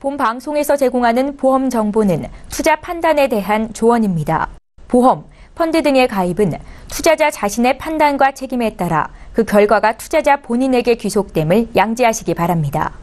본 방송에서 제공하는 보험 정보는 투자 판단에 대한 조언입니다. 보험, 펀드 등의 가입은 투자자 자신의 판단과 책임에 따라 그 결과가 투자자 본인에게 귀속됨을 양지하시기 바랍니다.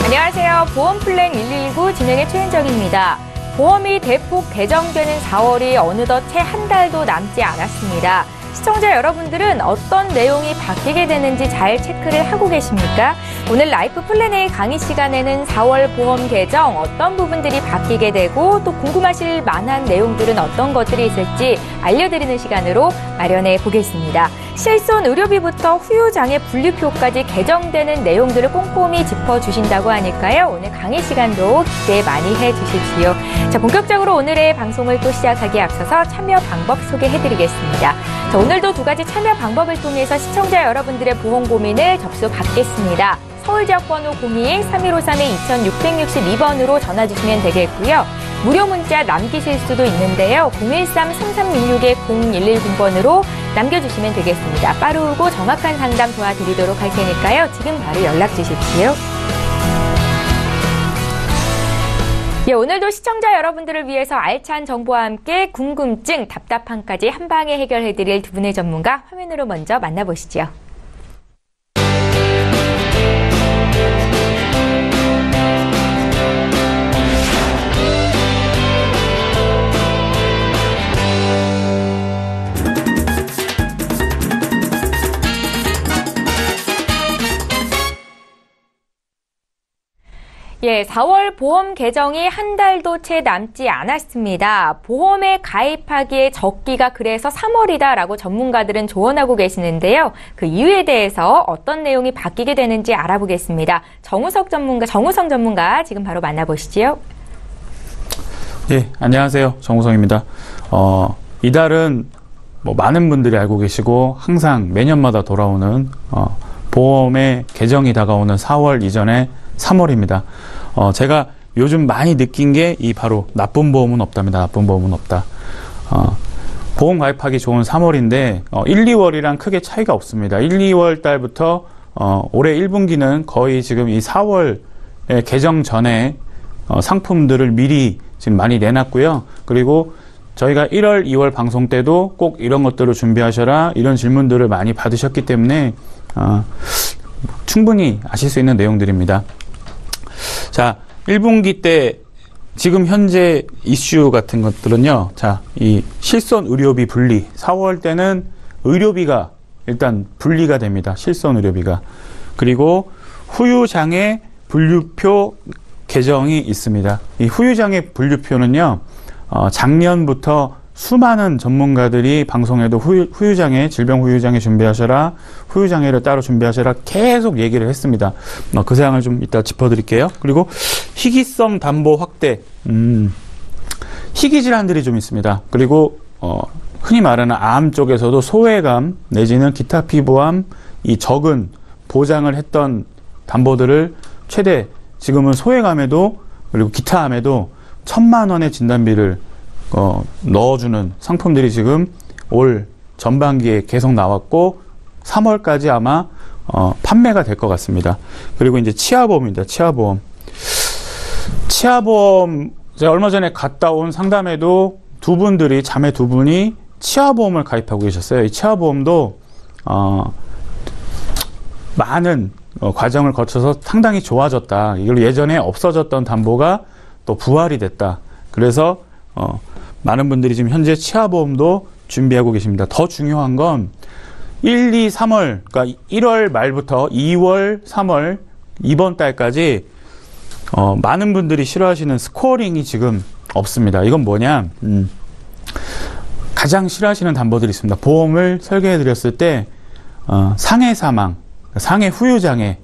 안녕하세요. 보험플랜 119 진행의 최은정입니다. 보험이 대폭 개정되는 4월이 어느덧 채 한 달도 남지 않았습니다. 시청자 여러분들은 어떤 내용이 바뀌게 되는지 잘 체크를 하고 계십니까? 오늘 라이프 플랜 A 강의 시간에는 4월 보험 개정 어떤 부분들이 바뀌게 되고 또 궁금하실 만한 내용들은 어떤 것들이 있을지 알려드리는 시간으로 마련해 보겠습니다. 실손 의료비부터 후유장애 분류표까지 개정되는 내용들을 꼼꼼히 짚어주신다고 하니까요. 오늘 강의 시간도 기대 많이 해주십시오. 자, 본격적으로 오늘의 방송을 또 시작하기에 앞서서 참여 방법 소개해드리겠습니다. 자, 오늘도 두 가지 참여 방법을 통해서 시청자 여러분들의 보험 고민을 접수 받겠습니다. 서울지역번호 02-3153-2662번으로 전화 주시면 되겠고요. 무료 문자 남기실 수도 있는데요. 013-3316-0110번으로 남겨주시면 되겠습니다. 빠르고 정확한 상담 도와드리도록 할 테니까요. 지금 바로 연락 주십시오. 예, 오늘도 시청자 여러분들을 위해서 알찬 정보와 함께 궁금증, 답답함까지 한 방에 해결해드릴 두 분의 전문가 화면으로 먼저 만나보시죠. 예, 4월 보험 개정이 한 달도 채 남지 않았습니다. 보험에 가입하기에 적기가 그래서 3월이다라고 전문가들은 조언하고 계시는데요. 그 이유에 대해서 어떤 내용이 바뀌게 되는지 알아보겠습니다. 정우성 전문가 지금 바로 만나보시죠. 예, 안녕하세요. 정우성입니다. 이달은 많은 분들이 알고 계시고 항상 매년마다 돌아오는 보험의 개정이 다가오는 4월 이전에 3월입니다. 제가 요즘 많이 느낀 게 바로 나쁜 보험은 없답니다. 나쁜 보험은 없다. 보험 가입하기 좋은 3월인데 1, 2월이랑 크게 차이가 없습니다. 1, 2월 달부터 올해 1분기는 거의 지금 이 4월 개정 전에 상품들을 미리 지금 많이 내놨고요. 그리고 저희가 1월, 2월 방송 때도 꼭 이런 것들을 준비하셔라 이런 질문들을 많이 받으셨기 때문에 충분히 아실 수 있는 내용들입니다. 자, 1분기 때 지금 현재 이슈 같은 것들은요. 자, 이 실손 의료비 분리. 4월 때는 의료비가 일단 분리가 됩니다. 실손 의료비가. 그리고 후유장애 분류표 개정이 있습니다. 이 후유장애 분류표는요. 작년부터 수많은 전문가들이 방송에도 후유장애, 질병 후유장애 준비하셔라, 후유장애를 따로 준비하셔라 계속 얘기를 했습니다. 그 사항을 좀 이따 짚어드릴게요. 그리고 희귀성 담보 확대, 희귀 질환들이 좀 있습니다. 그리고 흔히 말하는 암 쪽에서도 소외감 내지는 기타 피부암, 이 적은 보장을 했던 담보들을 최대 지금은 소외감에도 그리고 기타 암에도 1,000만 원의 진단비를 넣어주는 상품들이 지금 올 전반기에 계속 나왔고 3월까지 아마 판매가 될 것 같습니다. 그리고 이제 치아보험입니다. 치아보험. 제가 얼마 전에 갔다 온 상담에도 자매 두 분이 치아보험을 가입하고 계셨어요. 이 치아보험도 많은 과정을 거쳐서 상당히 좋아졌다. 이걸 예전에 없어졌던 담보가 또 부활이 됐다. 그래서 많은 분들이 지금 현재 치아보험도 준비하고 계십니다. 더 중요한 건 1, 2, 3월, 그러니까 1월 말부터 2월, 3월 이번 달까지 많은 분들이 싫어하시는 스코어링이 지금 없습니다. 이건 뭐냐? 가장 싫어하시는 담보들이 있습니다. 보험을 설계해 드렸을 때 상해 사망, 상해 후유장애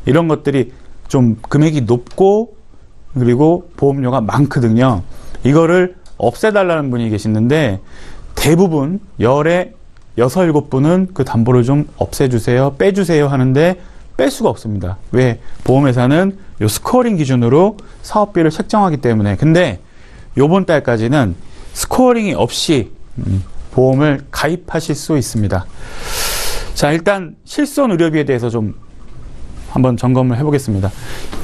이런 것들이 좀 금액이 높고 그리고 보험료가 많거든요. 이거를 없애달라는 분이 계시는데 대부분 열에 6, 7분은 그 담보를 좀 없애주세요, 빼주세요 하는데 뺄 수가 없습니다. 왜? 보험회사는 요 스코어링 기준으로 사업비를 책정하기 때문에. 근데 요번 달까지는 스코어링이 없이 보험을 가입하실 수 있습니다. 자, 일단 실손 의료비에 대해서 좀 한번 점검을 해보겠습니다.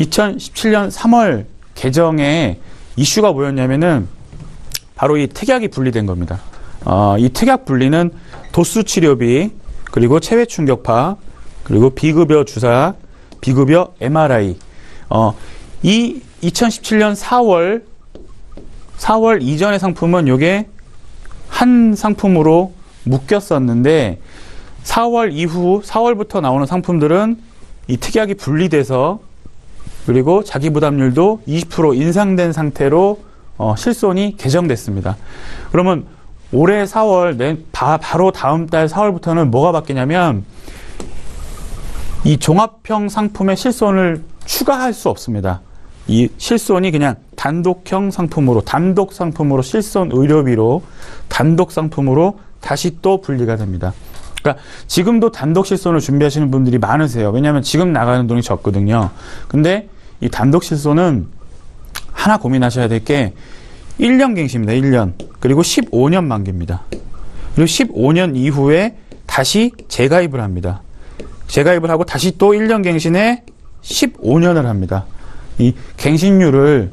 2017년 3월 개정에 이슈가 뭐였냐면은 바로 이 특약이 분리된 겁니다. 이 특약 분리는 도수 치료비, 그리고 체외 충격파, 그리고 비급여 주사, 비급여 MRI. 이 2017년 4월 이전의 상품은 요게 한 상품으로 묶였었는데 4월 이후 4월부터 나오는 상품들은 이 특약이 분리돼서 그리고 자기 부담률도 20% 인상된 상태로 실손이 개정됐습니다. 그러면 올해 4월 바로 다음 달 4월부터는 뭐가 바뀌냐면 이 종합형 상품의 실손을 추가할 수 없습니다. 이 실손이 그냥 단독형 상품으로, 단독 상품으로 실손 의료비로 단독 상품으로 다시 또 분리가 됩니다. 그러니까 지금도 단독 실손을 준비하시는 분들이 많으세요. 왜냐하면 지금 나가는 돈이 적거든요. 근데 이 단독 실손은 하나 고민하셔야 될 게 1년 갱신입니다. 1년. 그리고 15년 만기입니다. 그리고 15년 이후에 다시 재가입을 합니다. 재가입을 하고 다시 또 1년 갱신에 15년을 합니다. 이 갱신율을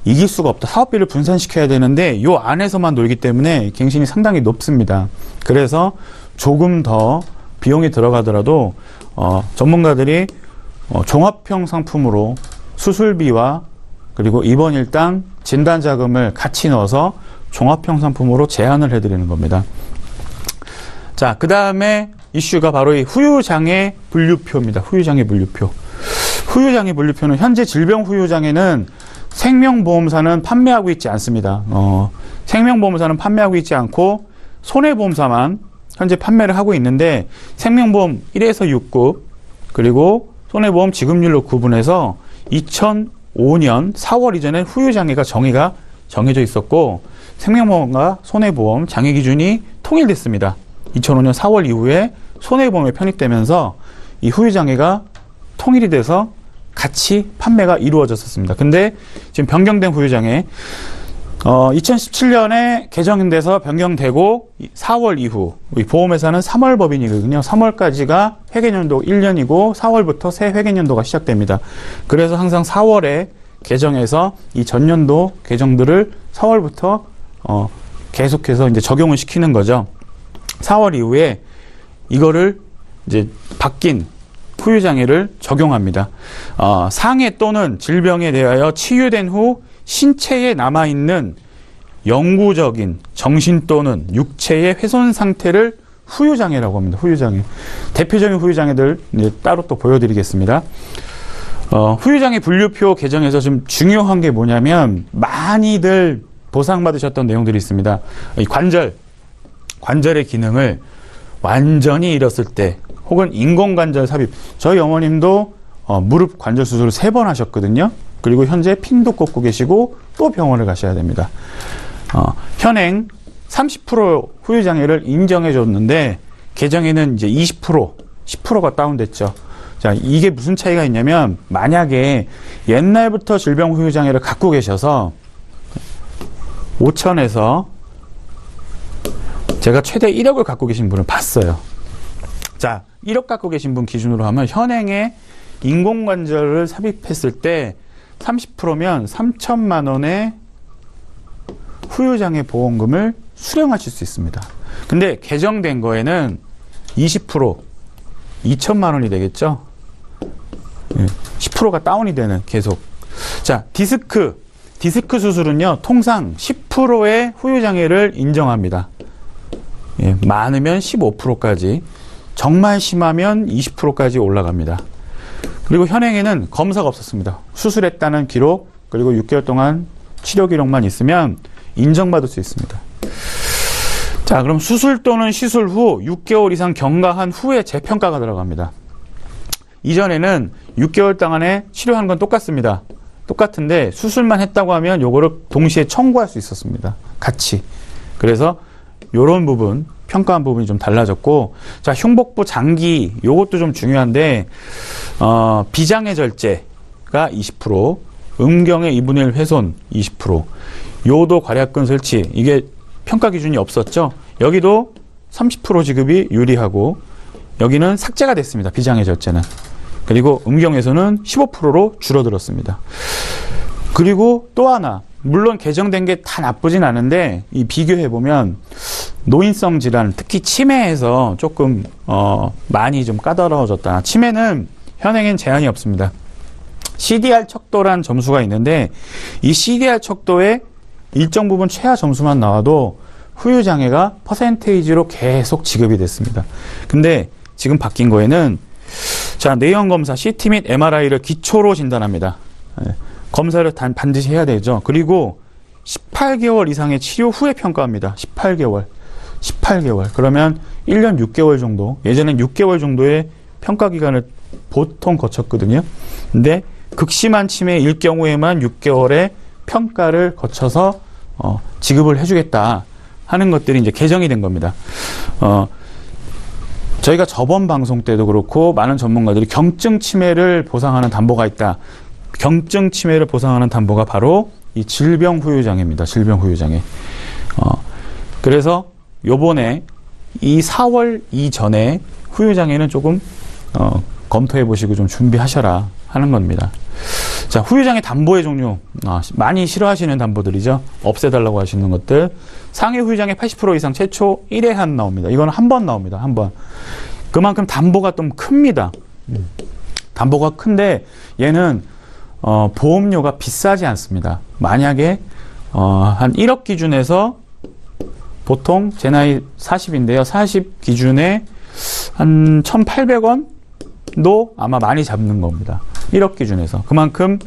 이길 수가 없다. 사업비를 분산시켜야 되는데 요 안에서만 놀기 때문에 갱신이 상당히 높습니다. 그래서 조금 더 비용이 들어가더라도 전문가들이 종합형 상품으로 수술비와 그리고 입원일당 진단자금을 같이 넣어서 종합형 상품으로 제한을 해드리는 겁니다. 자, 그 다음에 이슈가 바로 이 후유장애 분류표입니다. 후유장애 분류표. 후유장애 분류표는 현재 질병 후유장애는 생명보험사는 판매하고 있지 않습니다. 생명보험사는 판매하고 있지 않고 손해보험사만 현재 판매를 하고 있는데 생명보험 1에서 6급 그리고 손해보험 지급률로 구분해서 2005년 4월 이전에 후유장애가 정의가 정해져 있었고 생명보험과 손해보험 장애 기준이 통일됐습니다. 2005년 4월 이후에 손해보험에 편입되면서 이 후유장애가 통일이 돼서 같이 판매가 이루어졌었습니다. 근데 지금 변경된 후유장애 2017년에 개정돼서 변경되고 4월 이후 보험회사는 3월 법인이거든요. 3월까지가 회계연도 1년이고 4월부터 새 회계연도가 시작됩니다. 그래서 항상 4월에 개정해서 이 전년도 개정들을 4월부터 계속해서 이제 적용을 시키는 거죠. 4월 이후에 이거를 이제 바뀐 후유장애를 적용합니다. 상해 또는 질병에 대하여 치유된 후 신체에 남아있는 영구적인 정신 또는 육체의 훼손 상태를 후유장애라고 합니다. 후유장애. 대표적인 후유장애들 이제 따로 또 보여드리겠습니다. 후유장애 분류표 개정에서 좀 중요한 게 뭐냐면 많이들 보상받으셨던 내용들이 있습니다. 이 관절의 기능을 완전히 잃었을 때 혹은 인공관절 삽입. 저희 어머님도 무릎 관절 수술을 3번 하셨거든요. 그리고 현재 핀도 꽂고 계시고 또 병원을 가셔야 됩니다. 현행 30% 후유장애를 인정해 줬는데 개정에는 이제 10%가 다운됐죠. 자, 이게 무슨 차이가 있냐면 만약에 옛날부터 질병 후유장애를 갖고 계셔서 5천에서 제가 최대 1억을 갖고 계신 분을 봤어요. 자, 1억 갖고 계신 분 기준으로 하면 현행에 인공관절을 삽입했을 때 30%면 3천만 원의 후유장애 보험금을 수령하실 수 있습니다. 근데 개정된 거에는 20% 2천만 원이 되겠죠. 10%가 다운이 되는 계속. 자, 디스크 수술은요 통상 10%의 후유장애를 인정합니다. 많으면 15%까지, 정말 심하면 20%까지 올라갑니다. 그리고 현행에는 검사가 없었습니다. 수술했다는 기록, 그리고 6개월 동안 치료 기록만 있으면 인정받을 수 있습니다. 자, 그럼 수술 또는 시술 후 6개월 이상 경과한 후에 재평가가 들어갑니다. 이전에는 6개월 동안에 치료하는 건 똑같습니다. 똑같은데 수술만 했다고 하면 요거를 동시에 청구할 수 있었습니다. 같이. 그래서 요런 부분, 평가한 부분이 좀 달라졌고, 자, 흉복부 장기, 요것도 좀 중요한데, 비장애 절제가 20%, 음경의 2분의 1 훼손 20%, 요도 괄약근 설치, 이게 평가 기준이 없었죠? 여기도 30% 지급이 유리하고, 여기는 삭제가 됐습니다. 비장애 절제는. 그리고 음경에서는 15%로 줄어들었습니다. 그리고 또 하나, 물론 개정된 게 다 나쁘진 않은데 이 비교해보면 노인성 질환, 특히 치매에서 조금 많이 좀 까다로워졌다. 치매는 현행엔 제한이 없습니다. CDR 척도란 점수가 있는데 이 CDR 척도에 일정 부분 최하 점수만 나와도 후유장애가 퍼센테이지로 계속 지급이 됐습니다. 근데 지금 바뀐 거에는 자, 내연 검사 CT 및 MRI를 기초로 진단합니다. 검사를 반드시 해야 되죠. 그리고 18개월 이상의 치료 후에 평가합니다. 18개월. 그러면 1년 6개월 정도, 예전엔 6개월 정도의 평가 기간을 보통 거쳤거든요. 근데 극심한 치매일 경우에만 6개월의 평가를 거쳐서 지급을 해주겠다 하는 것들이 이제 개정이 된 겁니다. 저희가 저번 방송 때도 그렇고 많은 전문가들이 경증 치매를 보상하는 담보가 있다. 경증 치매를 보상하는 담보가 바로 이 질병 후유장애입니다. 질병 후유장애. 그래서 요번에 이 4월 이전에 후유장애는 조금 검토해 보시고 좀 준비하셔라 하는 겁니다. 자, 후유장애 담보의 종류. 많이 싫어하시는 담보들이죠. 없애달라고 하시는 것들. 상해 후유장애 80% 이상 최초 1회 한 나옵니다. 이거는 한 번 나옵니다. 한 번. 그만큼 담보가 좀 큽니다. 담보가 큰데 얘는 보험료가 비싸지 않습니다. 만약에 한 1억 기준에서 보통 제 나이 40인데요. 40 기준에 한 1,800원도 아마 많이 잡는 겁니다. 1억 기준에서. 그만큼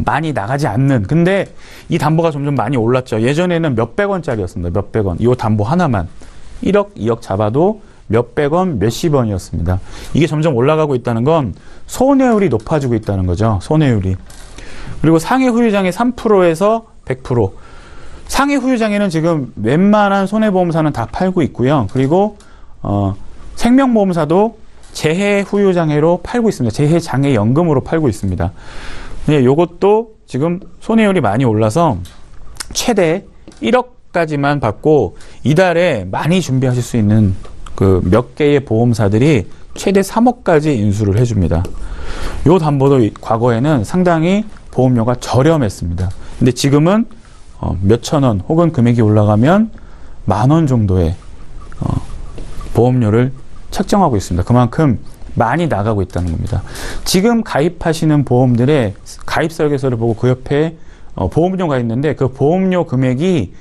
많이 나가지 않는. 근데 이 담보가 점점 많이 올랐죠. 예전에는 몇백 원짜리였습니다. 몇백 원. 이 담보 하나만 1억, 2억 잡아도 몇백 원, 몇십 원이었습니다. 이게 점점 올라가고 있다는 건 손해율이 높아지고 있다는 거죠. 손해율이. 그리고 상해 후유장애 3%에서 100%. 상해 후유장애는 지금 웬만한 손해보험사는 다 팔고 있고요. 그리고 생명보험사도 재해 후유장애로 팔고 있습니다. 재해장애연금으로 팔고 있습니다. 네, 요것도 지금 손해율이 많이 올라서 최대 1억까지만 받고 이달에 많이 준비하실 수 있는 그 몇 개의 보험사들이 최대 3억까지 인수를 해줍니다. 요 담보도 과거에는 상당히 보험료가 저렴했습니다. 근데 지금은 몇천 원 혹은 금액이 올라가면 10,000원 정도의 보험료를 책정하고 있습니다. 그만큼 많이 나가고 있다는 겁니다. 지금 가입하시는 보험들의 가입 설계서를 보고 그 옆에 보험료가 있는데 그 보험료 금액이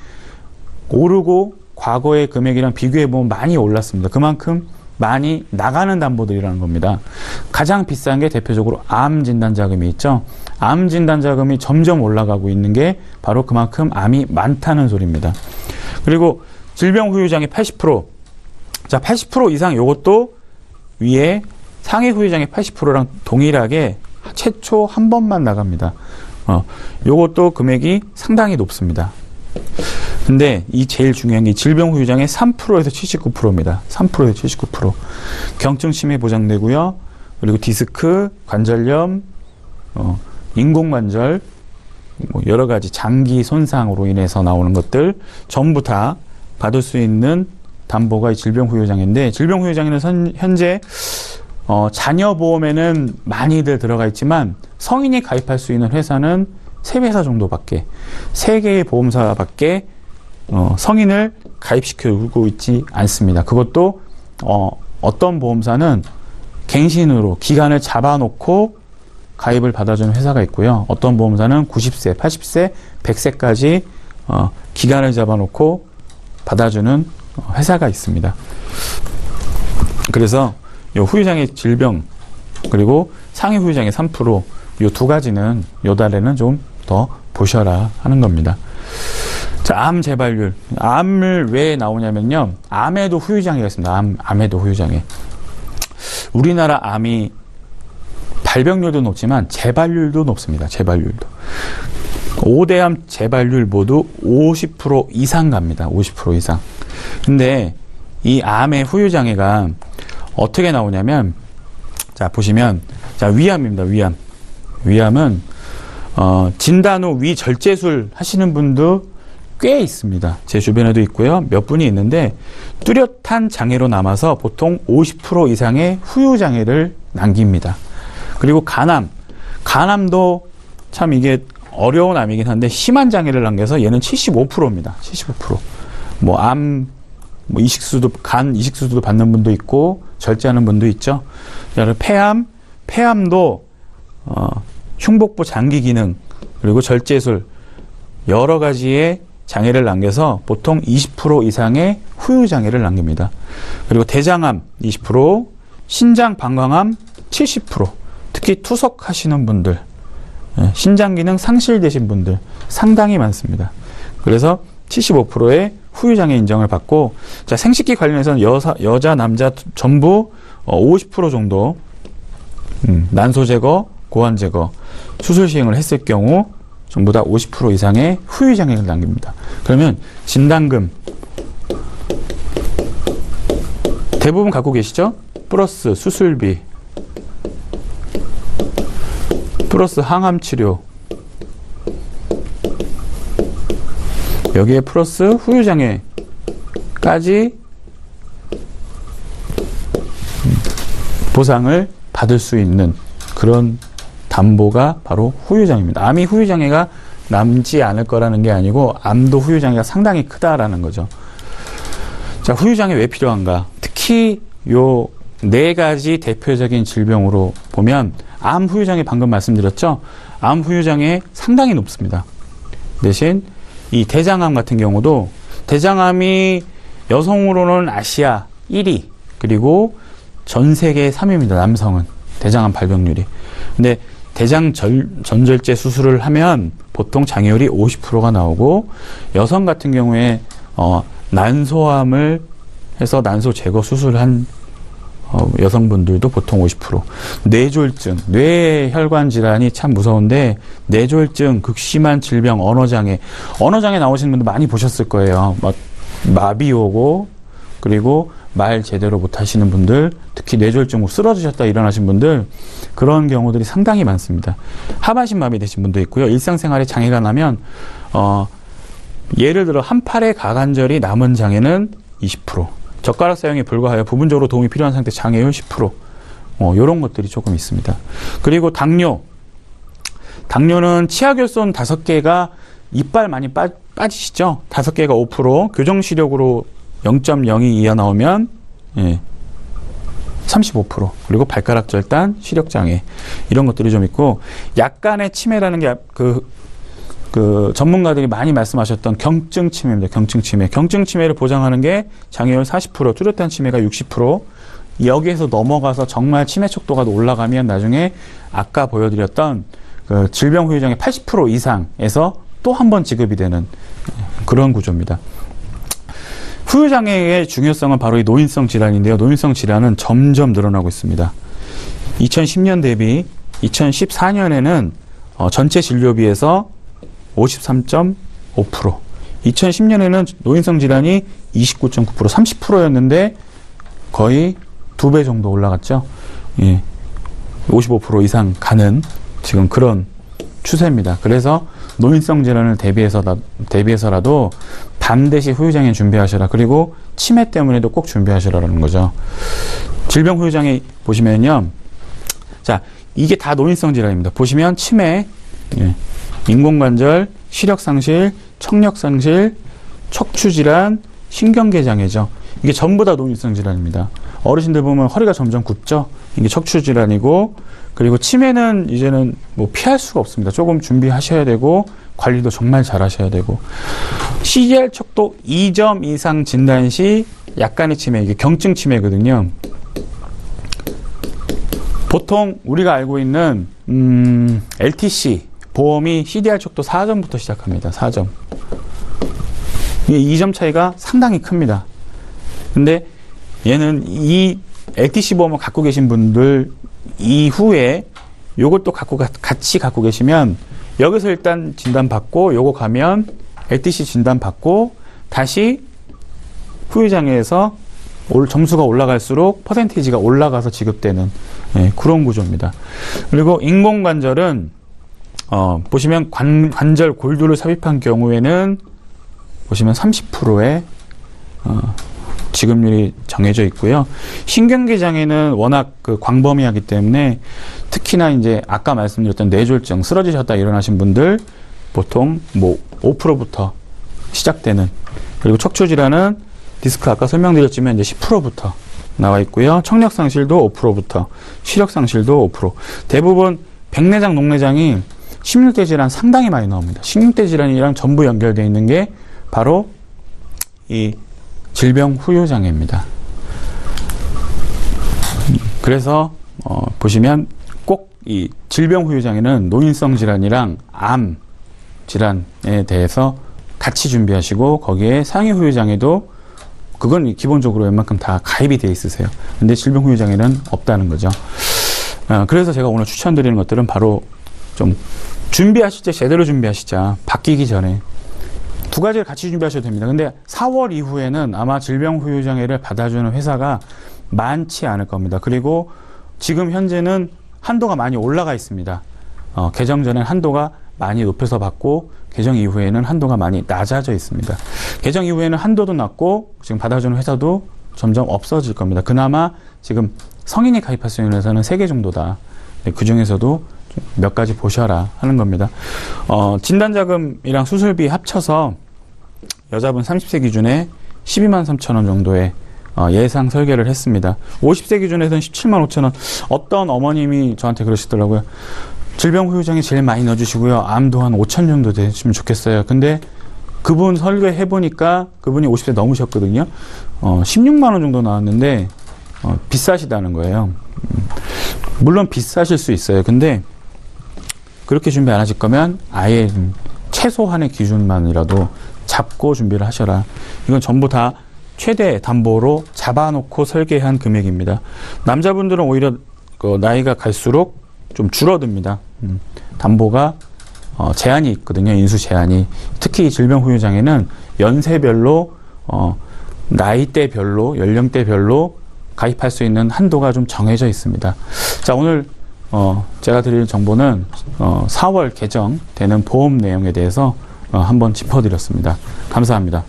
오르고 과거의 금액이랑 비교해보면 많이 올랐습니다. 그만큼 많이 나가는 담보들이라는 겁니다. 가장 비싼 게 대표적으로 암 진단자금이 있죠. 암 진단자금이 점점 올라가고 있는 게 바로 그만큼 암이 많다는 소리입니다. 그리고 질병 후유장애 80%. 자, 80% 이상 요것도 위에 상해 후유장애 80%랑 동일하게 최초 한 번만 나갑니다. 요것도 금액이 상당히 높습니다. 근데 이 제일 중요한 게 질병 후유장애 3%에서 79%입니다. 3%에서 79%. 경증 치매 보장되고요. 그리고 디스크, 관절염, 인공관절, 뭐 여러 가지 장기 손상으로 인해서 나오는 것들 전부 다 받을 수 있는 담보가 이 질병 후유장애인데 질병 후유장애는 현재 자녀 보험에는 많이들 들어가 있지만 성인이 가입할 수 있는 회사는 3회사 정도밖에 3개의 보험사밖에 성인을 가입시켜주고 있지 않습니다. 그것도 어떤 보험사는 갱신으로 기간을 잡아놓고 가입을 받아주는 회사가 있고요. 어떤 보험사는 90세, 80세, 100세까지 기간을 잡아놓고 받아주는 회사가 있습니다. 그래서 요 후유장애 질병 그리고 상해 후유장애 3% 요 두 가지는 요 달에는 좀 더 보셔라 하는 겁니다. 자, 암 재발률. 암을 왜 나오냐면요. 암에도 후유장애가 있습니다. 암에도 후유장애. 우리나라 암이 발병률도 높지만 재발률도 높습니다. 재발률도. 5대암 재발률 모두 50% 이상 갑니다. 50% 이상. 근데 이 암의 후유장애가 어떻게 나오냐면 자, 보시면 자, 위암입니다. 위암은 진단 후 위절제술 하시는 분도 꽤 있습니다. 제 주변에도 있고요. 몇 분이 있는데 뚜렷한 장애로 남아서 보통 50% 이상의 후유장애를 남깁니다. 그리고 간암도 참 이게 어려운 암이긴 한데 심한 장애를 남겨서 얘는 75%입니다. 75%. 뭐 뭐 간 이식수도 받는 분도 있고 절제하는 분도 있죠. 그리고 폐암도 흉복부 장기 기능 그리고 절제술 여러 가지의 장애를 남겨서 보통 20% 이상의 후유 장애를 남깁니다. 그리고 대장암 20%, 신장 방광암 70%, 특히 투석하시는 분들, 신장 기능 상실되신 분들 상당히 많습니다. 그래서 75%의 후유 장애 인정을 받고, 자, 생식기 관련해서는 여자, 남자 전부 50% 정도 난소 제거, 고환 제거, 수술 시행을 했을 경우 전부 다 50% 이상의 후유 장애를 남깁니다. 그러면 진단금 대부분 갖고 계시죠? 플러스 수술비, 플러스 항암 치료, 여기에 플러스 후유 장애까지 보상을 받을 수 있는 그런 담보가 바로 후유장애입니다. 암이 후유장애가 남지 않을 거라는 게 아니고 암도 후유장애가 상당히 크다라는 거죠. 자, 후유장애 왜 필요한가? 특히 요 4가지 대표적인 질병으로 보면 암 후유장애 방금 말씀드렸죠? 암 후유장애 상당히 높습니다. 대신 이 대장암 같은 경우도 대장암이 여성으로는 아시아 1위 그리고 전 세계 3위입니다. 남성은 대장암 발병률이. 근데 대장 전절제 수술을 하면 보통 장애율이 50%가 나오고 여성 같은 경우에 난소암을 해서 난소 제거 수술한 여성분들도 보통 50%. 뇌졸중, 뇌혈관 질환이 참 무서운데 뇌졸중, 극심한 질병, 언어장애 나오시는 분들 많이 보셨을 거예요. 막 마비 오고 그리고 말 제대로 못 하시는 분들, 특히 뇌졸중, 쓰러지셨다 일어나신 분들, 그런 경우들이 상당히 많습니다. 하반신 마비 되신 분도 있고요. 일상생활에 장애가 나면 예를 들어 한 팔의 가관절이 남은 장애는 20%, 젓가락 사용에 불과하여 부분적으로 도움이 필요한 상태 장애율 10%, 이런 것들이 조금 있습니다. 그리고 당뇨는 치아결손 5개가 이빨 많이 빠지시죠? 5개가 5%, 교정시력으로 0.02 이하 나오면 35%, 그리고 발가락 절단, 시력장애 이런 것들이 좀 있고, 약간의 치매라는 게 전문가들이 많이 말씀하셨던 경증 치매입니다. 경증 치매. 경증 치매를 보장하는 게 장애율 40%, 뚜렷한 치매가 60%. 여기에서 넘어가서 정말 치매 척도가 올라가면 나중에 아까 보여드렸던 그 질병 후유장애 80% 이상에서 또 한 번 지급이 되는 그런 구조입니다. 후유장애의 중요성은 바로 이 노인성 질환인데요. 노인성 질환은 점점 늘어나고 있습니다. 2010년 대비 2014년에는 전체 진료비에서 53.5%, 2010년에는 노인성 질환이 29.9%, 30%였는데 거의 2배 정도 올라갔죠. 55% 이상 가는 지금 그런 추세입니다. 그래서 노인성 질환을 대비해서라도 반드시 후유장애 준비하셔라. 그리고 치매 때문에도 꼭 준비하셔라라는 거죠. 질병 후유장애 보시면요. 자, 이게 다 노인성 질환입니다. 보시면 치매, 인공관절, 시력상실, 청력상실, 척추질환, 신경계장애죠. 이게 전부 다 노인성 질환입니다. 어르신들 보면 허리가 점점 굽죠. 이게 척추질환이고, 그리고 치매는 이제는 뭐 피할 수가 없습니다. 조금 준비하셔야 되고 관리도 정말 잘 하셔야 되고, CDR 척도 2점 이상 진단 시 약간의 치매, 이게 경증 치매거든요. 보통 우리가 알고 있는 LTC 보험이 CDR 척도 4점부터 시작합니다. 4점. 이게 2점 차이가 상당히 큽니다. 근데 얘는 이 LTC 보험을 갖고 계신 분들 이후에 요걸 또 같이 갖고 계시면 여기서 일단 진단받고 요거 가면 LTC 진단받고 다시 후유장애에서 점수가 올라갈수록 퍼센테이지가 올라가서 지급되는 그런 구조입니다. 그리고 인공관절은 보시면 관절 골두를 삽입한 경우에는 보시면 30%의 지급률이 정해져 있고요. 신경계장애는 워낙 그 광범위하기 때문에 특히나 이제 아까 말씀드렸던 뇌졸중, 쓰러지셨다 일어나신 분들 보통 뭐 5%부터 시작되는, 그리고 척추질환은 디스크 아까 설명드렸지만 이제 10%부터 나와 있고요. 청력상실도 5%부터, 시력상실도 5%. 대부분 백내장, 녹내장이 16대 질환 상당히 많이 나옵니다. 16대 질환이랑 전부 연결되어 있는 게 바로 이 질병 후유 장애입니다. 그래서 보시면 꼭 이 질병 후유 장애는 노인성 질환이랑 암 질환에 대해서 같이 준비하시고, 거기에 상해 후유 장애도 그건 기본적으로 웬만큼 다 가입이 돼 있으세요. 근데 질병 후유 장애는 없다는 거죠. 그래서 제가 오늘 추천드리는 것들은 바로 좀 준비하실 때 제대로 준비하시자. 바뀌기 전에 두 가지를 같이 준비하셔도 됩니다. 근데 4월 이후에는 아마 질병 후유 장애를 받아주는 회사가 많지 않을 겁니다. 그리고 지금 현재는 한도가 많이 올라가 있습니다. 개정 전엔 한도가 많이 높여서 받고, 개정 이후에는 한도가 많이 낮아져 있습니다. 개정 이후에는 한도도 낮고 지금 받아주는 회사도 점점 없어질 겁니다. 그나마 지금 성인이 가입할 수 있는 회사는 3개 정도다. 그 중에서도 몇 가지 보셔라 하는 겁니다. 진단자금이랑 수술비 합쳐서 여자분 30세 기준에 12만 3천 원 정도의 예상 설계를 했습니다. 50세 기준에서는 17만 5천 원. 어떤 어머님이 저한테 그러시더라고요. 질병 후유장애 제일 많이 넣어주시고요. 암도 한 5천 정도 되시면 좋겠어요. 근데 그분 설계해보니까 그분이 50세 넘으셨거든요. 16만 원 정도 나왔는데 비싸시다는 거예요. 물론 비싸실 수 있어요. 근데 그렇게 준비 안 하실 거면 아예 최소한의 기준만이라도 잡고 준비를 하셔라. 이건 전부 다 최대 담보로 잡아놓고 설계한 금액입니다. 남자분들은 오히려 그 나이가 갈수록 좀 줄어듭니다. 담보가 제한이 있거든요. 인수 제한이. 특히 질병 후유 장애는 연세별로 나이대별로, 연령대별로 가입할 수 있는 한도가 좀 정해져 있습니다. 자, 오늘 제가 드릴 정보는 4월 개정되는 보험 내용에 대해서 한번 짚어드렸습니다. 감사합니다.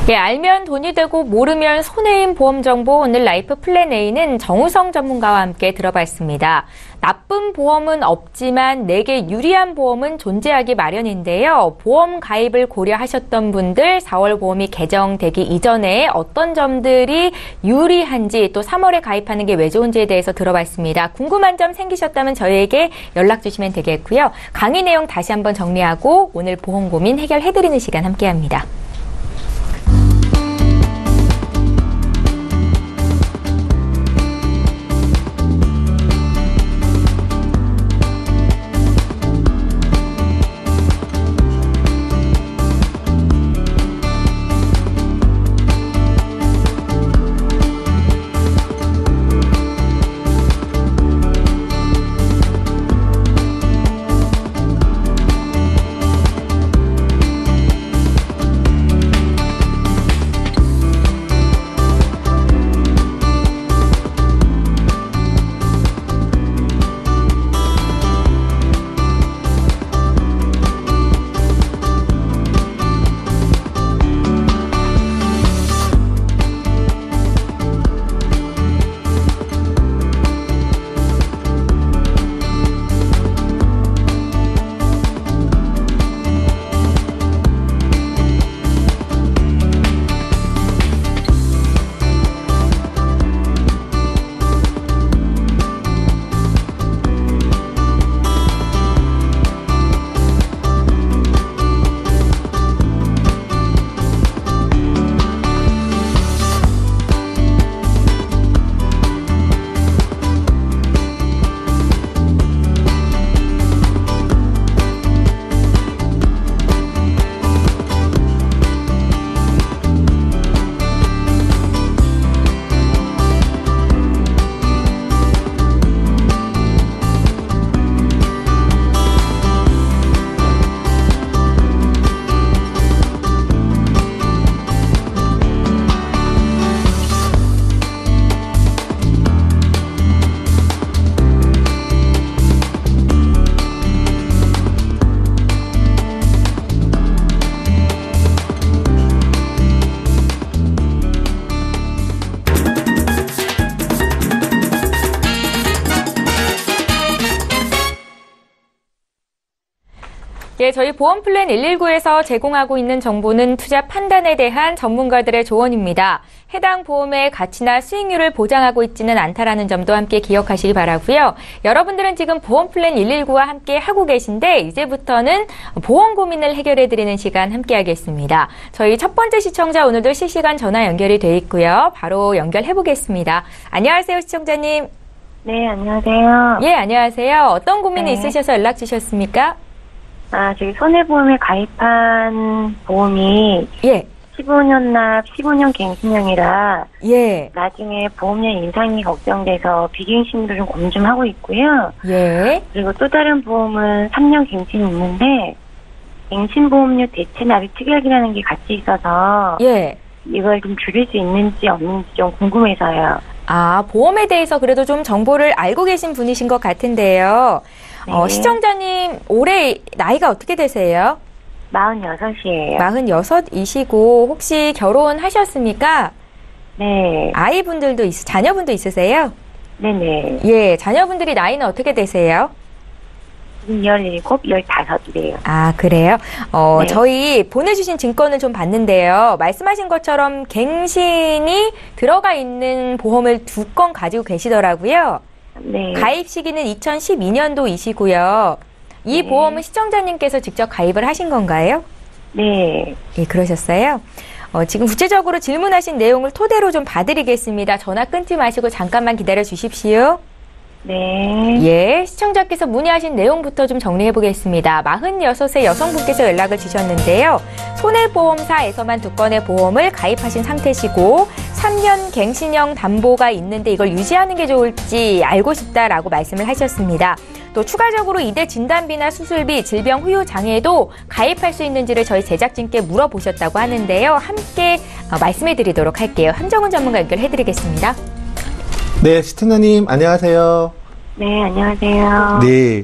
예, 알면 돈이 되고 모르면 손해인 보험 정보, 오늘 라이프 플랜 A는 정우성 전문가와 함께 들어봤습니다. 나쁜 보험은 없지만 내게 유리한 보험은 존재하기 마련인데요. 보험 가입을 고려하셨던 분들 4월 보험이 개정되기 이전에 어떤 점들이 유리한지, 또 3월에 가입하는 게 왜 좋은지에 대해서 들어봤습니다. 궁금한 점 생기셨다면 저희에게 연락 주시면 되겠고요. 강의 내용 다시 한번 정리하고 오늘 보험 고민 해결해드리는 시간 함께합니다. 예, 저희 보험플랜 119에서 제공하고 있는 정보는 투자 판단에 대한 전문가들의 조언입니다. 해당 보험의 가치나 수익률을 보장하고 있지는 않다라는 점도 함께 기억하시기 바라고요. 여러분들은 지금 보험플랜 119와 함께 하고 계신데 이제부터는 보험 고민을 해결해드리는 시간 함께 하겠습니다. 저희 첫 번째 시청자 오늘도 실시간 전화 연결이 돼 있고요. 바로 연결해 보겠습니다. 안녕하세요, 시청자님. 네, 안녕하세요. 예, 안녕하세요. 어떤 고민이 네. 있으셔서 연락 주셨습니까? 저기 손해보험에 가입한 보험이 예, 15년 납, 15년 갱신형이라 예, 나중에 보험료 인상이 걱정돼서 비갱신으로 좀 고민 좀 하고 있고요. 예. 그리고 또 다른 보험은 3년 갱신이 있는데 갱신보험료 대체 납입 특약이라는 게 같이 있어서 예. 이걸 좀 줄일 수 있는지 없는지 좀 궁금해서요. 아, 보험에 대해서 그래도 좀 정보를 알고 계신 분이신 것 같은데요. 네. 시청자님, 올해 나이가 어떻게 되세요? 46이에요. 46이시고, 혹시 결혼하셨습니까? 네. 자녀분도 있으세요? 네네. 예, 자녀분들이 나이는 어떻게 되세요? 지금 17, 15이래요. 아, 그래요? 네. 저희 보내주신 증권을 좀 봤는데요. 말씀하신 것처럼 갱신이 들어가 있는 보험을 2건 가지고 계시더라고요. 네. 가입 시기는 2012년도이시고요. 이 네. 보험은 시청자님께서 직접 가입을 하신 건가요? 네. 예, 그러셨어요? 지금 구체적으로 질문하신 내용을 토대로 좀 봐드리겠습니다. 전화 끊지 마시고 잠깐만 기다려 주십시오. 네. 예, 시청자께서 문의하신 내용부터 좀 정리해 보겠습니다. 46세 여성분께서 연락을 주셨는데요. 손해보험사에서만 2건의 보험을 가입하신 상태시고 3년 갱신형 담보가 있는데 이걸 유지하는 게 좋을지 알고 싶다라고 말씀을 하셨습니다. 또 추가적으로 이대 진단비나 수술비, 질병 후유 장애도 가입할 수 있는지를 저희 제작진께 물어보셨다고 하는데요. 함께 말씀해 드리도록 할게요. 함정훈 전문가 연결해 드리겠습니다. 네, 시청자님 안녕하세요. 네, 안녕하세요. 네,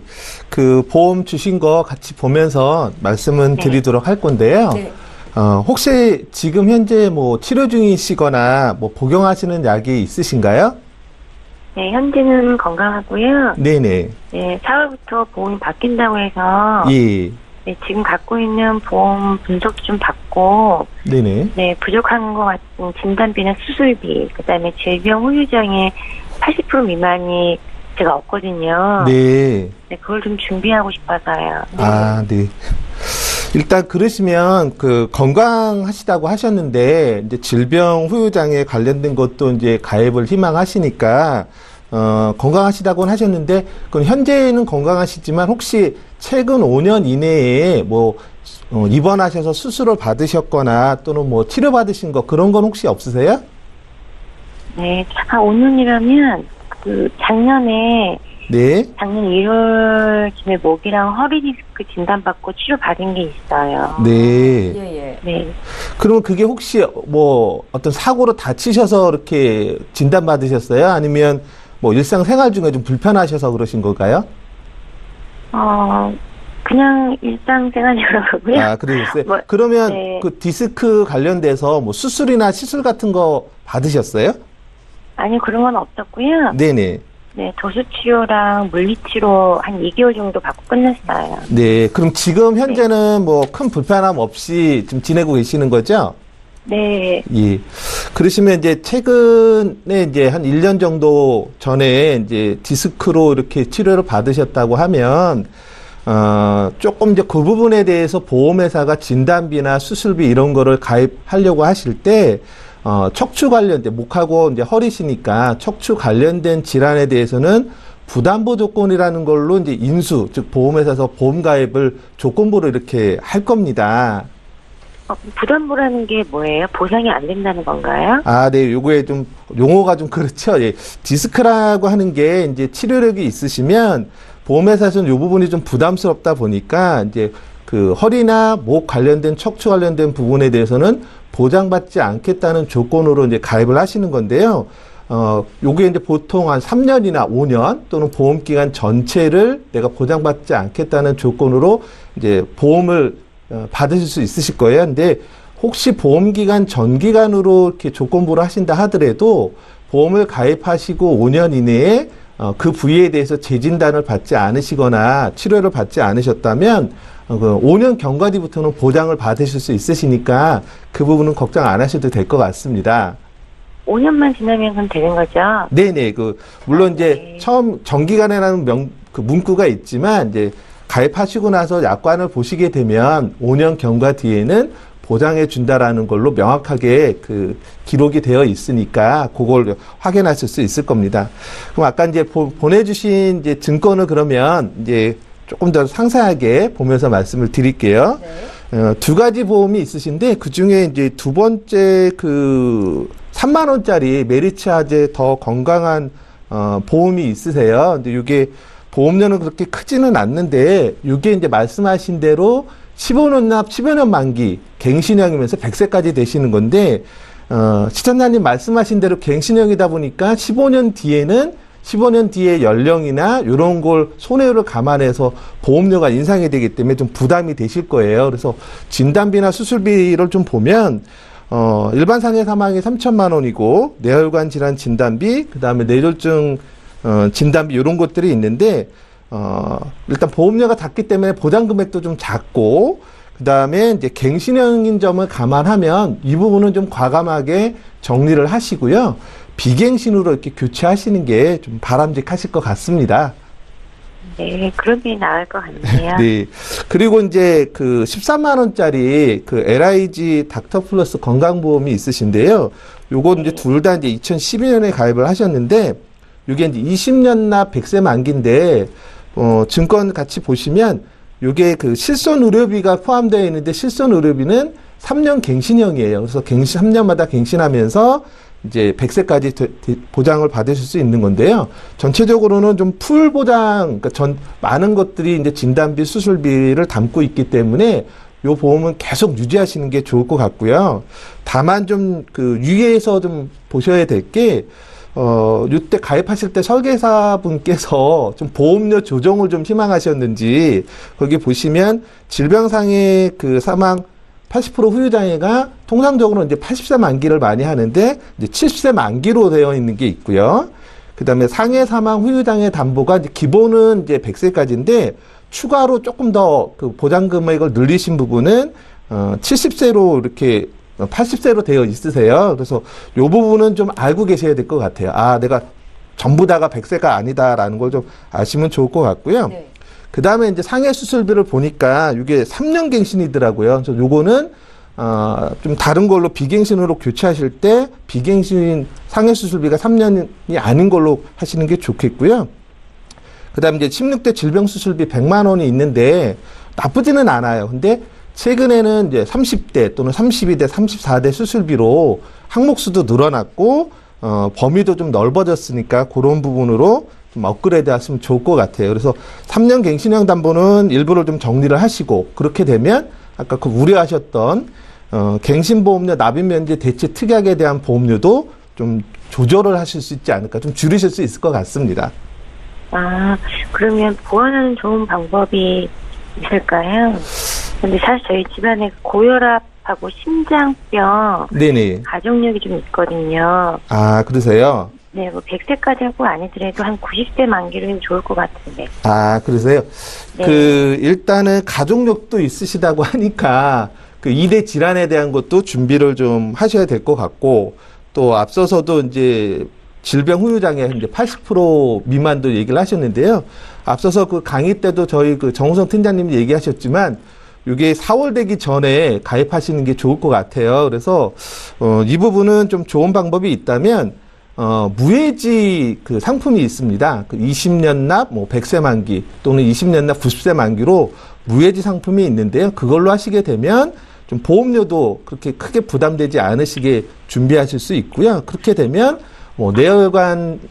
그 보험 주신 거 같이 보면서 말씀은 네. 드리도록 할 건데요. 네. 혹시 지금 현재 뭐 치료 중이시거나 뭐 복용하시는 약이 있으신가요? 네, 현재는 건강하고요. 네네. 네, 4월부터 보험이 바뀐다고 해서 예. 네, 지금 갖고 있는 보험 분석도 좀 받고 네네. 네, 부족한 것 같은 진단비나 수술비, 그다음에 질병 후유장애 80% 미만이 제가 없거든요. 네. 네, 그걸 좀 준비하고 싶어서요. 아, 네. 일단 그러시면 그 건강하시다고 하셨는데 이제 질병 후유장애 관련된 것도 이제 가입을 희망하시니까 건강하시다고는 하셨는데 그건 현재는 건강하시지만 혹시 최근 5년 이내에 뭐 입원하셔서 수술을 받으셨거나 또는 뭐 치료받으신 거 그런 건 혹시 없으세요? 네, 한 5년이라면 작년 네. 1월쯤에 목이랑 허리 디스크 진단받고 치료받은 게 있어요. 네. 예. 네. 그러면 그게 혹시 뭐 어떤 사고로 다치셔서 이렇게 진단받으셨어요? 아니면 뭐 일상생활 중에 좀 불편하셔서 그러신 걸까요? 그냥 일상생활이라 그러고요. 아, 그러셨어요? 뭐, 그러면 네. 그 디스크 관련돼서 뭐 수술이나 시술 같은 거 받으셨어요? 아니, 그런 건 없었고요. 네네. 네, 도수치료랑 물리치료 한 2개월 정도 받고 끝냈어요. 네. 그럼 지금 현재는 뭐 큰 불편함 없이 좀 지내고 계시는 거죠? 네. 예. 그러시면 이제 최근에 이제 한 1년 정도 전에 이제 디스크로 이렇게 치료를 받으셨다고 하면, 조금 이제 그 부분에 대해서 보험회사가 진단비나 수술비 이런 거를 가입하려고 하실 때, 척추 관련된, 목하고 이제 허리시니까 척추 관련된 질환에 대해서는 부담보 조건이라는 걸로 이제 인수, 즉 보험회사에서 보험 가입을 조건부로 이렇게 할 겁니다. 부담보라는 게 뭐예요? 보상이 안 된다는 건가요? 아, 네. 요거에 좀, 용어가 좀 그렇죠. 예. 디스크라고 하는 게 이제 치료력이 있으시면 보험회사에서는 요 부분이 좀 부담스럽다 보니까 이제 그 허리나 목 관련된 척추 관련된 부분에 대해서는 보장받지 않겠다는 조건으로 이제 가입을 하시는 건데요. 요게 이제 보통 한 3년이나 5년 또는 보험기간 전체를 내가 보장받지 않겠다는 조건으로 이제 보험을 받으실 수 있으실 거예요. 근데 혹시 보험기간 전기간으로 이렇게 조건부를 하신다 하더라도 보험을 가입하시고 5년 이내에 그 부위에 대해서 재진단을 받지 않으시거나 치료를 받지 않으셨다면 5년 경과 뒤부터는 보장을 받으실 수 있으시니까 그 부분은 걱정 안 하셔도 될 것 같습니다. 5년만 지나면 그럼 되는 거죠? 네네. 물론 이제 네. 처음 정기간이라는 문구가 있지만 이제 가입하시고 나서 약관을 보시게 되면 5년 경과 뒤에는 보장해 준다라는 걸로 명확하게 기록이 되어 있으니까 그걸 확인하실 수 있을 겁니다. 그럼 아까 이제 보내주신 이제 증권을 그러면 이제 조금 더 상세하게 보면서 말씀을 드릴게요. 네. 두 가지 보험이 있으신데 그 중에 이제 두 번째 3만 원짜리 메리츠아제 더 건강한 보험이 있으세요. 근데 이게 보험료는 그렇게 크지는 않는데 이게 이제 말씀하신 대로 15년 납 15년 만기 갱신형이면서 100세까지 되시는 건데 시청자님 말씀하신 대로 갱신형이다 보니까 15년 뒤에 연령이나 이런 걸 손해율을 감안해서 보험료가 인상이 되기 때문에 좀 부담이 되실 거예요. 그래서 진단비나 수술비를 좀 보면 일반 상해 사망이 3천만 원이고 뇌혈관 질환 진단비, 그다음에 뇌졸중 진단비 이런 것들이 있는데 일단 보험료가 낮기 때문에 보장 금액도 좀 작고 그다음에 이제 갱신형인 점을 감안하면 이 부분은 좀 과감하게 정리를 하시고요. 비갱신으로 이렇게 교체하시는 게 좀 바람직하실 것 같습니다. 네, 그런 게 나을 것 같네요. 네. 그리고 이제 13만 원짜리 LIG 닥터 플러스 건강보험이 있으신데요. 요건 이제 둘 다 이제 2012년에 가입을 하셨는데 요게 이제 20년 납 100세 만기인데 증권 같이 보시면 요게 실손 의료비가 포함되어 있는데 실손 의료비는 3년 갱신형이에요. 그래서 3년마다 갱신하면서 이제 100세까지 보장을 받으실 수 있는 건데요. 전체적으로는 좀 풀 보장, 그러니까 많은 것들이 이제 진단비, 수술비를 담고 있기 때문에 요 보험은 계속 유지하시는 게 좋을 것 같고요. 다만 좀 유의해서 좀 보셔야 될 게, 이때 가입하실 때 설계사분께서 좀 보험료 조정을 좀 희망하셨는지, 거기 보시면 질병상의 사망 80% 후유장애가 통상적으로 이제 80세 만기를 많이 하는데 이제 70세 만기로 되어 있는 게 있고요. 그다음에 상해 사망 후유장애 담보가 이제 기본은 이제 100세까지인데 추가로 조금 더 보장 금액을 늘리신 부분은 70세로 이렇게 80세로 되어 있으세요. 그래서 요 부분은 좀 알고 계셔야 될 것 같아요. 아, 내가 전부 다가 100세가 아니다라는 걸 좀 아시면 좋을 것 같고요. 네. 그 다음에 이제 상해 수술비를 보니까 이게 3년 갱신이더라고요. 그래서 요거는, 좀 다른 걸로 비갱신으로 교체하실 때 비갱신 상해 수술비가 3년이 아닌 걸로 하시는 게 좋겠고요. 그 다음에 이제 16대 질병 수술비 100만 원이 있는데 나쁘지는 않아요. 근데 최근에는 이제 30대 또는 32대, 34대 수술비로 항목수도 늘어났고, 범위도 좀 넓어졌으니까 그런 부분으로 좀 업그레이드 하시면 좋을 것 같아요. 그래서 3년 갱신형 담보는 일부를 좀 정리를 하시고, 그렇게 되면 아까 우려하셨던 갱신보험료 납입면제 대체 특약에 대한 보험료도 좀 조절을 하실 수 있지 않을까, 좀 줄이실 수 있을 것 같습니다. 아, 그러면 보완하는 좋은 방법이 있을까요? 근데 사실 저희 집안에 고혈압하고 심장병, 네네. 가족력이 좀 있거든요. 아, 그러세요? 네, 100세까지 하고 아니더라도 한 90세 만기로 해도 좋을 것 같은데. 아, 그러세요? 네. 일단은 가족력도 있으시다고 하니까 2대 질환에 대한 것도 준비를 좀 하셔야 될 것 같고, 또 앞서서도 이제 질병 후유장애 이제 80% 미만도 얘기를 하셨는데요. 앞서서 강의 때도 저희 정우성 팀장님이 얘기하셨지만, 이게 4월 되기 전에 가입하시는 게 좋을 것 같아요. 그래서 이 부분은 좀 좋은 방법이 있다면 무해지 상품이 있습니다. 20년 납 100세 만기 또는 20년 납 90세 만기로 무해지 상품이 있는데요. 그걸로 하시게 되면 좀 보험료도 그렇게 크게 부담되지 않으시게 준비하실 수 있고요. 그렇게 되면 뇌혈관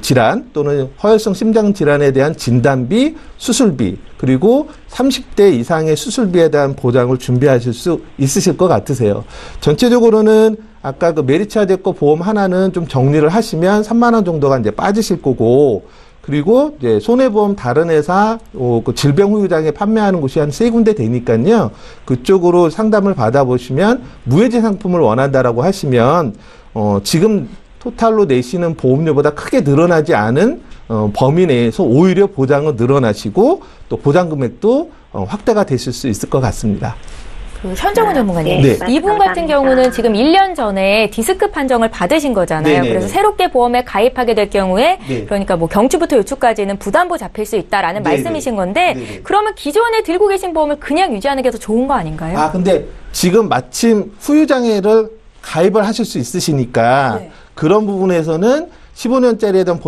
질환 또는 허혈성 심장 질환에 대한 진단비, 수술비, 그리고 30대 이상의 수술비에 대한 보장을 준비하실 수 있으실 것 같으세요. 전체적으로는 아까 메리츠아제 거 보험 하나는 좀 정리를 하시면 3만 원 정도가 이제 빠지실 거고, 그리고 이제 손해보험 다른 회사 질병 후유장애 판매하는 곳이 한 3군데 되니까요. 그쪽으로 상담을 받아보시면 무해지 상품을 원한다라고 하시면 지금 토탈로 내시는 보험료보다 크게 늘어나지 않은 범위 내에서 오히려 보장은 늘어나시고 또 보장 금액도 확대가 되실 수 있을 것 같습니다. 현정훈 전문가님, 네. 이분 같은 경우는 지금 1년 전에 디스크 판정을 받으신 거잖아요. 네네네. 그래서 새롭게 보험에 가입하게 될 경우에 네. 그러니까 뭐 경추부터 요추까지는 부담보 잡힐 수 있다라는 네네. 말씀이신 건데 네네. 그러면 기존에 들고 계신 보험을 그냥 유지하는 게 더 좋은 거 아닌가요? 아, 근데 지금 마침 후유장애를 가입을 하실 수 있으시니까 네. 그런 부분에서는 15년짜리에 대한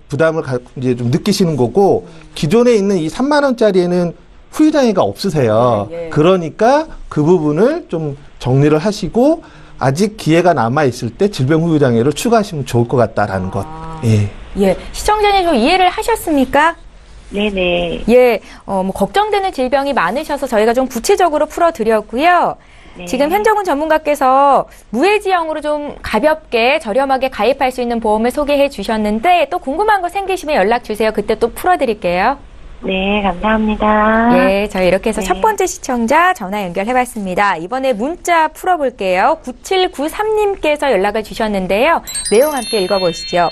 부담을 이제 좀 느끼시는 거고 기존에 있는 이 3만 원짜리에는 후유장애가 없으세요. 예. 그러니까 그 부분을 좀 정리를 하시고 아직 기회가 남아 있을 때 질병 후유장애를 추가하시면 좋을 것 같다라는 것. 예. 예, 시청자님 좀 이해를 하셨습니까? 네네. 예, 뭐 걱정되는 질병이 많으셔서 저희가 좀 구체적으로 풀어드렸고요. 네. 지금 현정훈 전문가께서 무해지형으로 좀 가볍게 저렴하게 가입할 수 있는 보험을 소개해 주셨는데 또 궁금한 거 생기시면 연락 주세요. 그때 또 풀어드릴게요. 네, 감사합니다. 예, 저희 이렇게 해서 네. 첫 번째 시청자 전화 연결해봤습니다. 이번에 문자 풀어볼게요. 9793님께서 연락을 주셨는데요. 내용 함께 읽어보시죠.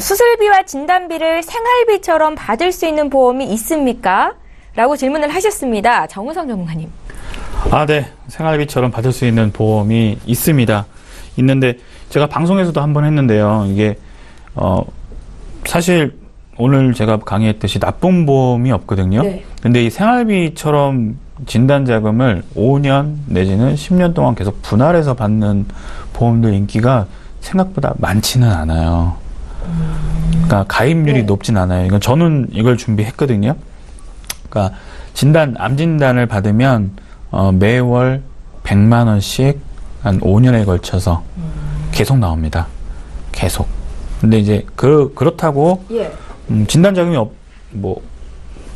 수술비와 진단비를 생활비처럼 받을 수 있는 보험이 있습니까? 라고 질문을 하셨습니다. 정우성 전문가님. 네. 생활비처럼 받을 수 있는 보험이 있습니다. 있는데 제가 방송에서도 한번 했는데요. 이게 사실 오늘 제가 강의했듯이 나쁜 보험이 없거든요. 네. 근데 이 생활비처럼 진단자금을 5년 내지는 10년 동안 계속 분할해서 받는 보험들 인기가 생각보다 많지는 않아요. 그러니까 가입률이 네. 높진 않아요. 이건 저는 이걸 준비했거든요. 그러니까 암 진단을 받으면 매월 100만 원씩 한 5년에 걸쳐서 계속 나옵니다. 계속. 근데 이제 그렇다고 예. 진단 자금이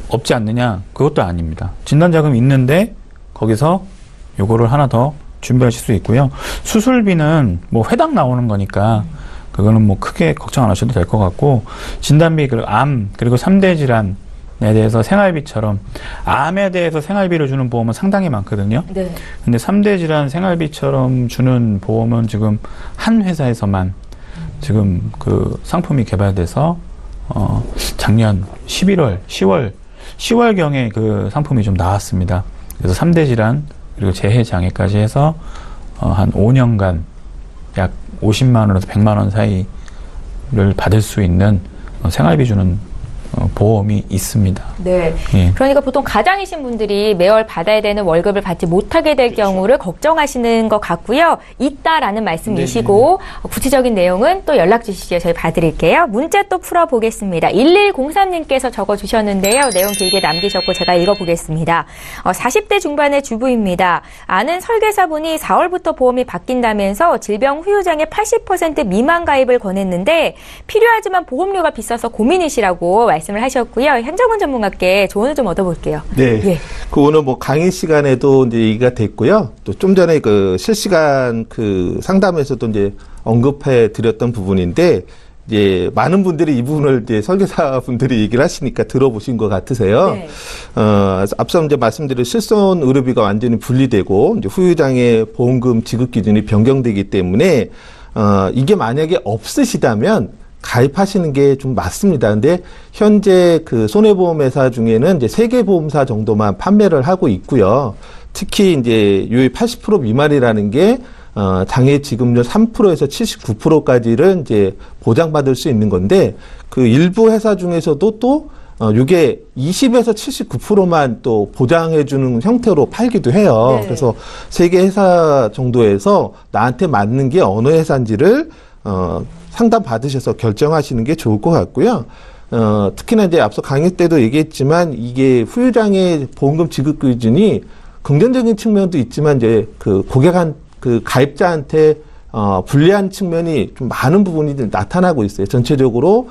없지 않느냐? 그것도 아닙니다. 진단 자금이 있는데 거기서 요거를 하나 더 준비하실 수 있고요. 수술비는 뭐 회당 나오는 거니까 그거는 뭐 크게 걱정 안 하셔도 될 것 같고 진단비 그리고 암 그리고 3대 질환에 대해서 생활비처럼 암에 대해서 생활비를 주는 보험은 상당히 많거든요. 네. 근데 3대 질환 생활비처럼 주는 보험은 지금 한 회사에서만 지금 그 상품이 개발돼서 작년 10월경에 그 상품이 좀 나왔습니다. 그래서 3대 질환 그리고 재해 장애까지 해서 한 5년간 약 50만 원에서 100만 원 사이를 받을 수 있는 생활비 주는 보험이 있습니다. 네. 예. 그러니까 보통 가장이신 분들이 매월 받아야 되는 월급을 받지 못하게 될 경우를 걱정하시는 것 같고요. 있다라는 말씀이시고 구체적인 내용은 또 연락 주시죠. 저희 봐드릴게요. 문자 또 풀어보겠습니다. 1103님께서 적어주셨는데요. 내용 길게 남기셨고 제가 읽어보겠습니다. 40대 중반의 주부입니다. 아는 설계사분이 4월부터 보험이 바뀐다면서 질병 후유장애 80% 미만 가입을 권했는데 필요하지만 보험료가 비싸서 고민이시라고 말씀을 하셨고요. 현정훈 전문가께 조언을 좀 얻어볼게요. 네. 예. 그 오늘 뭐 강의 시간에도 이제 얘기가 됐고요. 또 좀 전에 그 실시간 그 상담에서도 이제 언급해 드렸던 부분인데 이제 많은 분들이 이 부분을 이제 설계사 분들이 얘기를 하시니까 들어보신 것 같으세요. 네. 앞서 이제 말씀드린 실손 의료비가 완전히 분리되고 이제 후유장애 보험금 지급 기준이 변경되기 때문에 이게 만약에 없으시다면 가입하시는 게 좀 맞습니다. 근데 현재 그 손해보험회사 중에는 이제 3개 보험사 정도만 판매를 하고 있고요. 특히 이제 요의 80% 미만이라는 게 장애 지급률 3%에서 79%까지를 이제 보장받을 수 있는 건데 그 일부 회사 중에서도 또 이게 20에서 79%만 또 보장해주는 형태로 팔기도 해요. 네. 그래서 3개 회사 정도에서 나한테 맞는 게 어느 회사인지를 상담 받으셔서 결정하시는 게 좋을 것 같고요. 특히나 이제 앞서 강의 때도 얘기했지만 이게 후유장애 보험금 지급 기준이 긍정적인 측면도 있지만 이제 그 그 가입자한테 불리한 측면이 좀 많은 부분이 나타나고 있어요. 전체적으로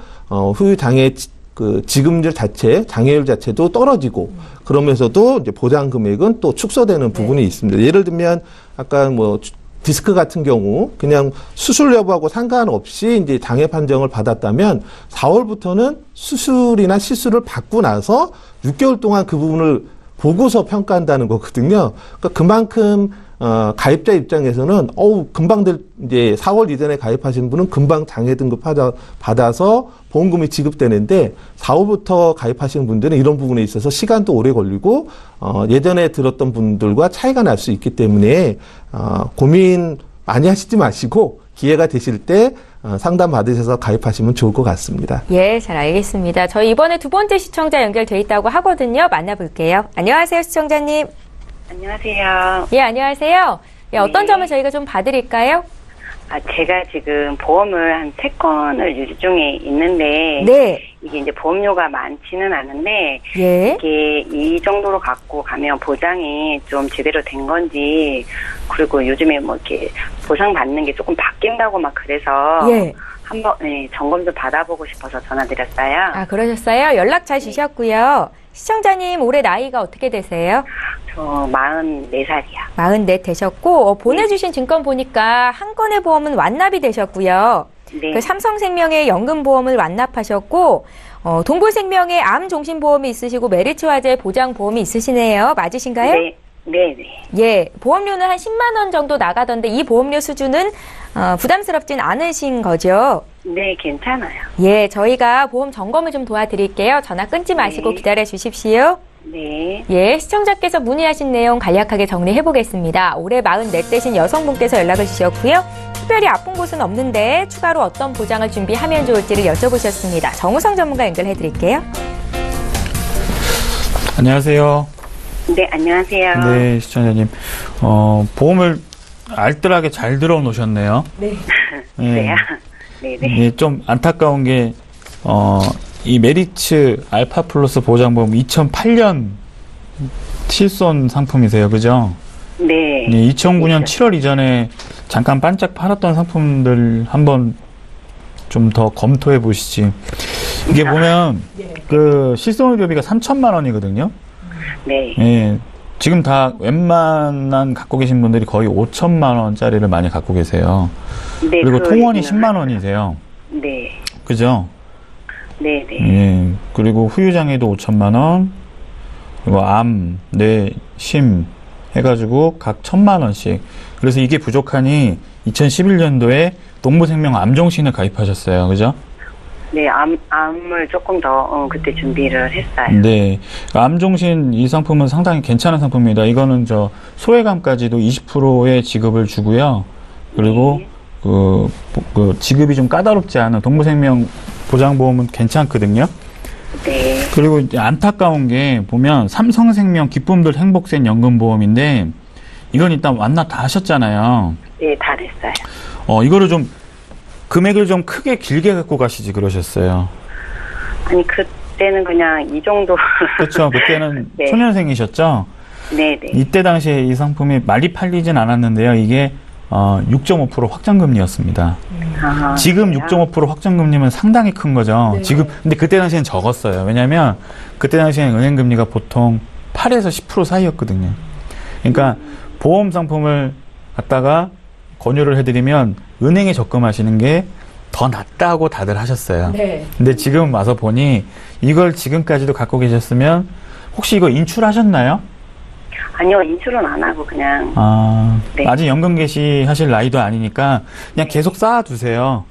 후유장애 그 지급률 자체, 장애율 자체도 떨어지고 그러면서도 이제 보장 금액은 또 축소되는 부분이 있습니다. 예를 들면 아까 뭐 디스크 같은 경우 그냥 수술 여부하고 상관없이 이제 장애 판정을 받았다면 4월부터는 수술이나 시술을 받고 나서 6개월 동안 그 부분을 보고서 평가한다는 거거든요. 그러니까 그만큼 가입자 입장에서는 금방들 이제 4월 이전에 가입하신 분은 금방 장애 등급 받아서 보험금이 지급되는데 4월부터 가입하시는 분들은 이런 부분에 있어서 시간도 오래 걸리고 예전에 들었던 분들과 차이가 날 수 있기 때문에 고민 많이 하시지 마시고 기회가 되실 때 상담 받으셔서 가입하시면 좋을 것 같습니다. 예, 잘 알겠습니다. 저희 이번에 두 번째 시청자 연결돼 있다고 하거든요. 만나볼게요. 안녕하세요, 시청자님. 안녕하세요. 예, 안녕하세요. 예, 어떤 네. 점을 저희가 좀 봐드릴까요? 제가 지금 보험을 한 3건을 유지 중에 있는데 네. 이게 이제 보험료가 많지는 않은데 예. 이게 이 정도로 갖고 가면 보장이 좀 제대로 된 건지 그리고 요즘에 뭐 이렇게 보상 받는 게 조금 바뀐다고 막 그래서 예. 한번 점검 좀 받아보고 싶어서 전화드렸어요. 아, 그러셨어요? 연락 잘 주셨고요. 시청자님 올해 나이가 어떻게 되세요? 저 44살이요. 44 되셨고 보내주신 증권 보니까 한 건의 보험은 완납이 되셨고요. 네. 그 삼성생명의 연금보험을 완납하셨고 동부생명의 암종신보험이 있으시고 메리츠화재 보장보험이 있으시네요. 맞으신가요? 네. 네. 예, 보험료는 한 10만 원 정도 나가던데 이 보험료 수준은 부담스럽진 않으신 거죠? 네, 괜찮아요. 예, 저희가 보험 점검을 좀 도와드릴게요. 전화 끊지 마시고 네. 기다려 주십시오. 네. 예, 시청자께서 문의하신 내용 간략하게 정리해 보겠습니다. 올해 44 되신 여성분께서 연락을 주셨고요. 특별히 아픈 곳은 없는데 추가로 어떤 보장을 준비하면 좋을지를 여쭤보셨습니다. 정우성 전문가 연결해 드릴게요. 안녕하세요. 네, 안녕하세요. 네, 시청자님. 보험을 알뜰하게 잘 들어 놓으셨네요. 네. 그래요? 네네. 예, 좀 안타까운 게, 이 메리츠 알파 플러스 보장보험 2008년 실손 상품이세요. 그죠? 네. 네, 2009년 7월 이전에 잠깐 반짝 팔았던 상품들 한번 좀 더 검토해 보시지. 이게 보면, 그 실손 의료비가 3천만 원이거든요. 네. 예. 지금 다 웬만한 갖고 계신 분들이 거의 5천만 원짜리를 많이 갖고 계세요. 네. 그리고 그 통원이 얘기는 10만 원이세요. 네. 그죠? 네네. 예. 그리고 후유장애도 5천만 원, 그리고 암, 뇌, 심 해가지고 각 1,000만 원씩. 그래서 이게 부족하니 2011년도에 동부생명 암종신을 가입하셨어요. 그죠? 네, 암을 조금 더 그때 준비를 했어요. 네. 암종신 이 상품은 상당히 괜찮은 상품입니다. 이거는 소외감까지도 20%의 지급을 주고요. 그리고 그 지급이 좀 까다롭지 않은 동부생명 보장보험은 괜찮거든요. 네. 그리고 이제 안타까운 게 보면 삼성생명 기쁨들 행복생 연금보험인데 이건 일단 완납 다 하셨잖아요. 네, 다 됐어요. 이거를 좀 금액을 좀 크게 길게 갖고 가시지 그러셨어요. 아니, 그때는 그냥 이 정도. 그렇죠. 그때는 네. 초년생이셨죠. 네네. 이때 당시에 이 상품이 많이 팔리진 않았는데요. 이게 6.5% 확정금리였습니다. 아, 지금 그래요? 6.5% 확정금리면 상당히 큰 거죠. 지금 근데 그때 당시엔 적었어요. 왜냐하면 그때 당시엔 은행금리가 보통 8에서 10% 사이였거든요. 그러니까 보험 상품을 갖다가 권유를 해드리면 은행에 적금하시는 게 더 낫다고 다들 하셨어요. 네. 근데 지금 와서 보니 이걸 지금까지도 갖고 계셨으면 혹시 이거 인출하셨나요? 아니요, 인출은 안 하고 그냥. 네. 아직 연금 개시하실 나이도 아니니까 그냥 계속 쌓아두세요.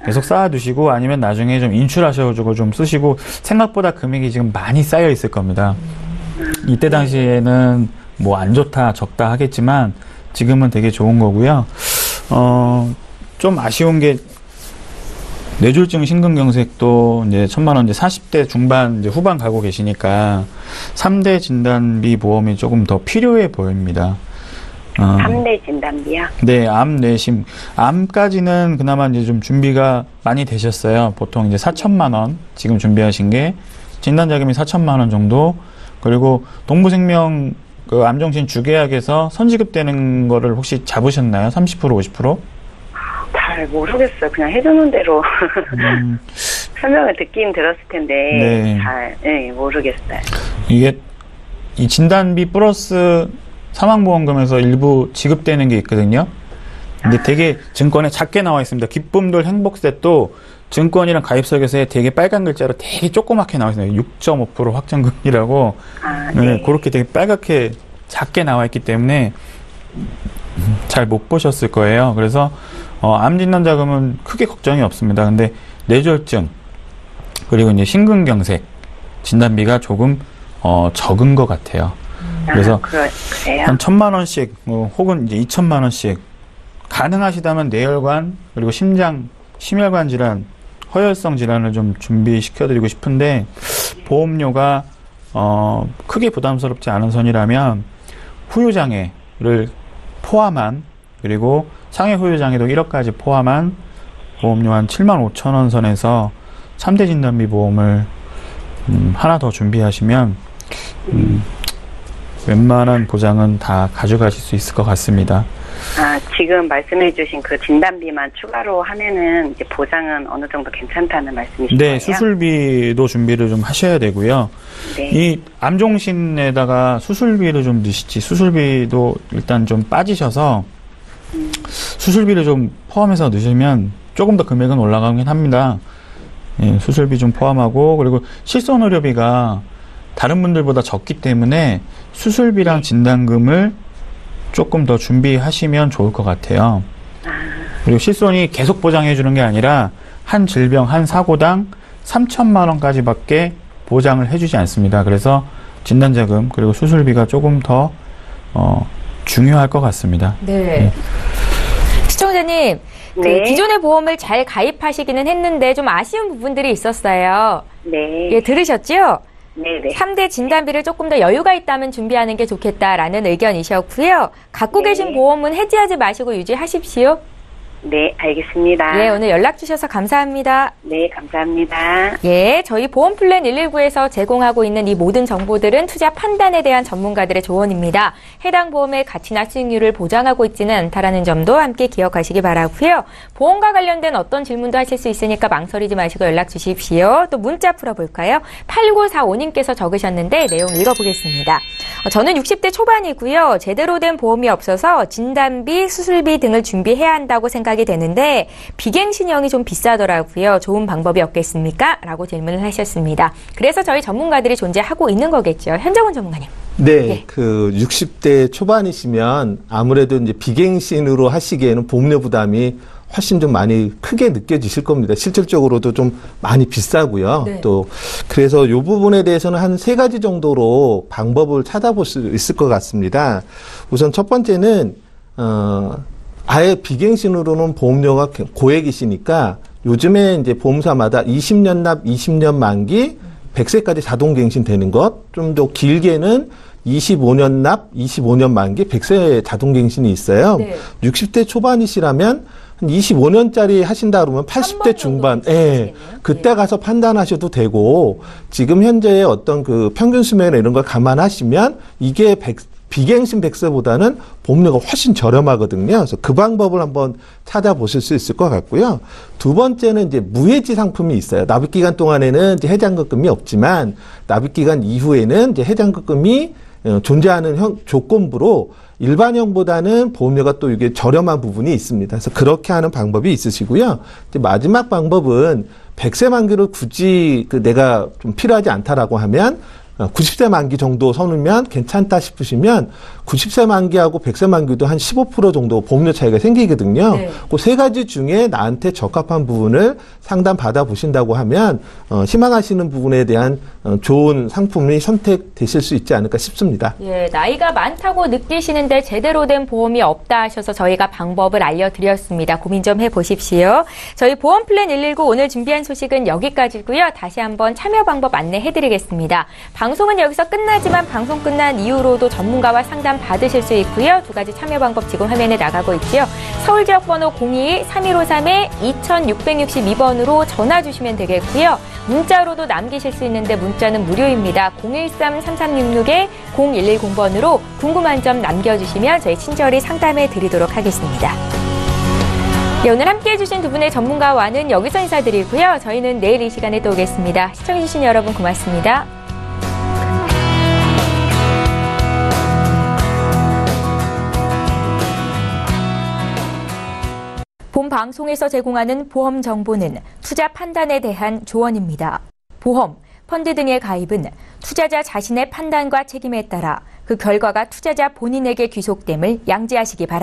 계속 쌓아두시고 아니면 나중에 좀 인출하셔가지고 좀 쓰시고 생각보다 금액이 지금 많이 쌓여 있을 겁니다. 이때 당시에는 뭐 안 좋다 적다 하겠지만 지금은 되게 좋은 거고요. 좀 아쉬운 게 뇌졸중 심근경색도 이제 1,000만 원 이제 40대 중반 이제 후반 가고 계시니까 3대 진단비 보험이 조금 더 필요해 보입니다. 3대 진단비요? 네, 암, 뇌심. 암까지는 그나마 이제 좀 준비가 많이 되셨어요. 보통 이제 4천만 원 지금 준비하신 게 진단자금이 4천만 원 정도. 그리고 동부생명 그 암종신 주계약에서 선지급되는 거를 혹시 잡으셨나요? 30% 50%? 잘 모르겠어요. 그냥 해주는 대로 설명을 듣긴 들었을 텐데 네. 잘 모르겠어요. 이게 이 진단비 플러스 사망보험금에서 일부 지급되는 게 있거든요. 근데 되게 증권에 작게 나와 있습니다. 기쁨들 행복셋도 증권이랑 가입설계서에 되게 빨간 글자로 되게 조그맣게 나와 있어요. 6.5% 확정금리라고. 네, 그렇게 되게 빨갛게 작게 나와 있기 때문에 잘 못 보셨을 거예요. 그래서 암 진단 자금은 크게 걱정이 없습니다. 근데 뇌졸중 그리고 이제 심근경색 진단비가 조금 적은 것 같아요. 그래서 그래요? 한 1,000만 원씩 혹은 이제 2,000만 원씩 가능하시다면 뇌혈관 그리고 심장 심혈관 질환 허혈성 질환을 좀 준비시켜드리고 싶은데 보험료가 크게 부담스럽지 않은 선이라면 후유장애를 포함한 그리고 상해 후유장애도 1억까지 포함한 보험료 한 75,000원 선에서 3대 진단비 보험을 하나 더 준비하시면 웬만한 보장은 다 가져가실 수 있을 것 같습니다. 지금 말씀해주신 그 진단비만 추가로 하면은 이제 보장은 어느 정도 괜찮다는 말씀이신 거예요? 네, 수술비도 준비를 좀 하셔야 되고요. 네. 이 암종신에다가 수술비를 좀 넣으시지, 수술비도 일단 좀 빠지셔서 수술비를 좀 포함해서 넣으시면 조금 더 금액은 올라가긴 합니다. 예, 수술비 좀 포함하고, 그리고 실손의료비가 다른 분들보다 적기 때문에 수술비랑 진단금을 조금 더 준비하시면 좋을 것 같아요. 그리고 실손이 계속 보장해 주는 게 아니라 한 질병, 한 사고당 3,000만 원까지밖에 보장을 해주지 않습니다. 그래서 진단자금 그리고 수술비가 조금 더 중요할 것 같습니다. 네. 시청자님, 네. 기존의 보험을 잘 가입하시기는 했는데 좀 아쉬운 부분들이 있었어요. 네. 예, 들으셨죠? 네네. 3대 진단비를 조금 더 여유가 있다면 준비하는 게 좋겠다라는 의견이셨고요. 갖고 네. 계신 보험은 해지하지 마시고 유지하십시오. 네, 알겠습니다. 예, 오늘 연락 주셔서 감사합니다. 네, 감사합니다. 예, 저희 보험플랜 119에서 제공하고 있는 이 모든 정보들은 투자 판단에 대한 전문가들의 조언입니다. 해당 보험의 가치나 수익률을 보장하고 있지는 않다라는 점도 함께 기억하시기 바라고요. 보험과 관련된 어떤 질문도 하실 수 있으니까 망설이지 마시고 연락 주십시오. 또 문자 풀어볼까요? 8945님께서 적으셨는데 내용 읽어보겠습니다. 저는 60대 초반이고요. 제대로 된 보험이 없어서 진단비, 수술비 등을 준비해야 한다고 생각이 되는데 비갱신형이 좀 비싸더라고요. 좋은 방법이 없겠습니까? 라고 질문을 하셨습니다. 그래서 저희 전문가들이 존재하고 있는 거겠죠. 현정훈 전문가님. 네, 예. 그 60대 초반이시면 아무래도 이제 비갱신으로 하시기에는 보험료 부담이 훨씬 좀 많이 크게 느껴지실 겁니다. 실질적으로도 좀 많이 비싸고요. 네. 또 그래서 이 부분에 대해서는 한 3가지 정도로 방법을 찾아볼 수 있을 것 같습니다. 우선 첫 번째는 아예 비갱신으로는 보험료가 고액이시니까 요즘에 이제 보험사마다 20년 납, 20년 만기, 100세까지 자동 갱신되는 것, 좀 더 길게는 25년 납, 25년 만기, 100세 자동 갱신이 있어요. 네. 60대 초반이시라면 한 25년짜리 하신다 그러면 80대 중반, 예, 그때 가서 판단하셔도 되고, 지금 현재의 어떤 그 평균 수명이나 이런 걸 감안하시면 이게 비갱신 100세보다는 보험료가 훨씬 저렴하거든요. 그래서 그 방법을 한번 찾아보실 수 있을 것 같고요. 두 번째는 이제 무해지 상품이 있어요. 납입기간 동안에는 이제 해장급금이 없지만 납입기간 이후에는 이제 해장급금이 존재하는 조건부로 일반형보다는 보험료가 또 이게 저렴한 부분이 있습니다. 그래서 그렇게 하는 방법이 있으시고요. 이제 마지막 방법은 100세 만기를 굳이 내가 좀 필요하지 않다라고 하면 90세 만기 정도 선으면 괜찮다 싶으시면 90세 만기하고 100세 만기도 한 15% 정도 보험료 차이가 생기거든요. 네. 그 3가지 중에 나한테 적합한 부분을 상담 받아보신다고 하면 희망하시는 부분에 대한 좋은 상품이 선택되실 수 있지 않을까 싶습니다. 예, 나이가 많다고 느끼시는데 제대로 된 보험이 없다 하셔서 저희가 방법을 알려드렸습니다. 고민 좀 해보십시오. 저희 보험플랜 119 오늘 준비한 소식은 여기까지고요. 다시 한번 참여 방법 안내해드리겠습니다. 방송은 여기서 끝나지만 방송 끝난 이후로도 전문가와 상담 받으실 수 있고요. 2가지 참여 방법 지금 화면에 나가고 있죠. 서울 지역 번호 02-3153-2662번으로 전화 주시면 되겠고요. 문자로도 남기실 수 있는데 문자는 무료입니다. 013-3366-0110번으로 궁금한 점 남겨주시면 저희 친절히 상담해 드리도록 하겠습니다. 네, 오늘 함께해 주신 두 분의 전문가와는 여기서 인사드리고요. 저희는 내일 이 시간에 또 오겠습니다. 시청해 주신 여러분 고맙습니다. 봄 본 방송에서 제공하는 보험 정보는 투자 판단에 대한 조언입니다. 보험, 펀드 등의 가입은 투자자 자신의 판단과 책임에 따라 그 결과가 투자자 본인에게 귀속됨을 양지하시기 바랍니다.